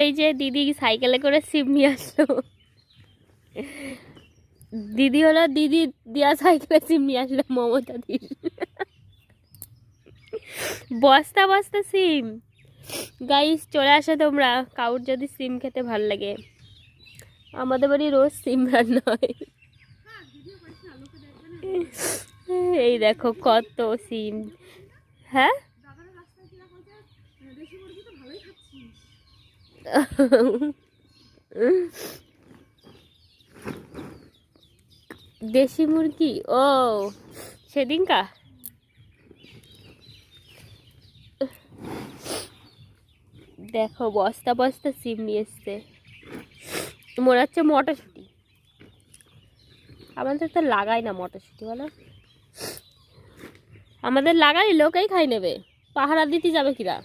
এই যে দিদি সাইকেলে করে সিম নিয়ে আসলো। দিদি হলো দিদি দিয়া সাইকেলে সিম নিয়ে আসলো মমতা দি। বস্তা বস্তা সিম। গাইস চলে আসো তোমরা, কাউর যদি সিম খেতে ভাল লাগে। আমাদের বাড়ি রোজ সিম রান্না হয়। এই দেখো কত সিম। হ্যাঁ দেশি মুরগি, ও সেদিনকা দেখো বস্তা বস্তা সিম নিয়ে এসছে। মনে হচ্ছে মটরশুঁটি। আমাদের তো লাগাই না মটরশুঁটি, বলো আমাদের লাগাই লোকেই খাই নেবে, পাহারা দিতে যাবে কিরা।